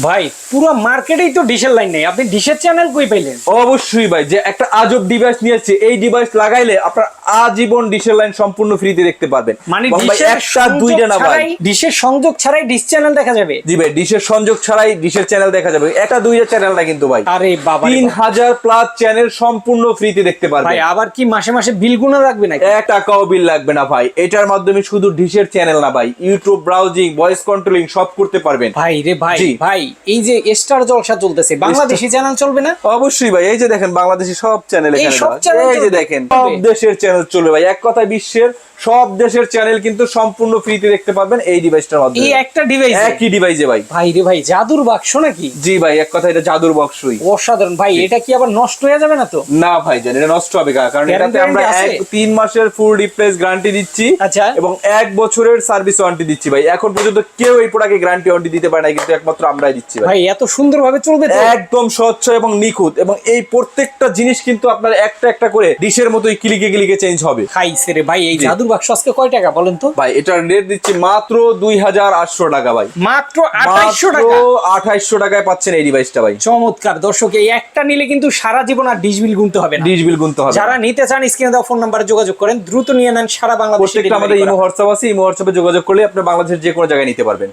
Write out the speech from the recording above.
ভাই পুরো মার্কেটেই তো ডিশের লাইন নেই, আপনি ডিশের চ্যানেল কই পাইলেন? অবশ্যই ভাই, যে একটা আজব ডিভাইস নিয়েছে, এই ডিভাইস লাগাইলে আপনার আজীবন ডিশের লাইন সম্পূর্ণ ফ্রিতে দেখতে পারবেন। মানে এবং ভাই ডিশের একটা দুইটা না ভাই, ডিশের সংযোগ ছাড়াই ডিশ চ্যানেল দেখা যাবে। জি ভাই, ডিশের সংযোগ ছাড়াই ডিশের চ্যানেল দেখা যাবে। একটা দুইটা চ্যানেল না কিন্তু ভাই, আরে বাবা, 3000 প্লাস চ্যানেল সম্পূর্ণ ফ্রিতে দেখতে পারবেন। ভাই আবার কি মাসে মাসে বিল গুনা রাখবে নাকি? 1 টাকাও বিল লাগবে না ভাই। এটার মাধ্যমে শুধু ডিশের চ্যানেল না ভাই, ইউটিউব ব্রাউজিং, ভয়েস কন্ট্রোলিং সব করতে পারবেন। ভাই রে ভাই, জি। ভাই এই যে স্টার জলসা চলতেছে, বাংলাদেশি চ্যানেল চলবে না? অবশ্যই ভাই, এই যে দেখেন বাংলাদেশি সব চ্যানেল এই এখানে সব দেওয়া আছে। চ্যানেল এই যে চলবে? দেখেন সব দেশের চ্যানেল চলবে ভাই। এক কথায় বিশ্বের সব দেশের চ্যানেল কিন্তু সম্পূর্ণ ফ্রিতে দেখতে পারবেন এই ডিভাইসটার এই মাধ্যমে। একটা ডিভাইস, একই ডিভাইসে ভাই। ভাই রে ভাই, জাদুর বাক্স নাকি? জি ভাই, এক কথা এটা জাদুর বক্সই। অসাধারণ ভাই, এটা কি আবার নষ্ট হয়ে যাবে না তো? না ভাই জান, এটা নষ্ট হবে না, কারণ এটাতে আমরা Guarantee আছে? 3 মাসের ফুল রিপ্লেস গ্যারান্টি দিচ্ছি। আচ্ছা। এবং 1 বছরের সার্ভিস ওয়ারেন্টি দিচ্ছি ভাই। এখন পর্যন্ত কেউ এই প্রোডাক্টে গ্যারান্টি ওয়ারেন্টি দিতে পারে না, কিন্তু একমাত্র আমরাই দিচ্ছি ভাই। ভাই এত সুন্দরভাবে চলবে তো? একদম স্বচ্ছ এবং নিখুঁত, এবং এই প্রত্যেকটা জিনিস কিন্তু আপনার একটা একটা করে ডিশের মতোই ক্লিকে ক্লিকে চেঞ্জ হবে। খাইছে রে ভাই, এই জি। জাদুর বাক্স আজকে কয় টাকা বলেন তো? ভাই এটার রেট দিচ্ছি মাত্র 2800 টাকা ভাই। মাত্র 2800 টাকা। 2800 টাকায় পাচ্ছেন এই ডিভাইসটা ভাই। চমৎকার দর্শক, এই একটা নিলে কিন্তু সারা জীবন আর ডিশ বিল গুনতে হবে না। ডিশ বিল গুনতে হবে না। যারা নিতে চান স্ক্রিনে দেওয়া ফোন নাম্বারে যোগাযোগ করেন, দ্রুত নিয়ে নেন, সারা বাংলাদেশে প্রত্যেকটা আমাদের ইমো হোয়াটসঅ্যাপ আছে, ইমো হোয়াটসঅ্যাপে যোগাযোগ করলে আপনি বাংলাদেশের যে কোনো জায়গায় নিতে পারবেন।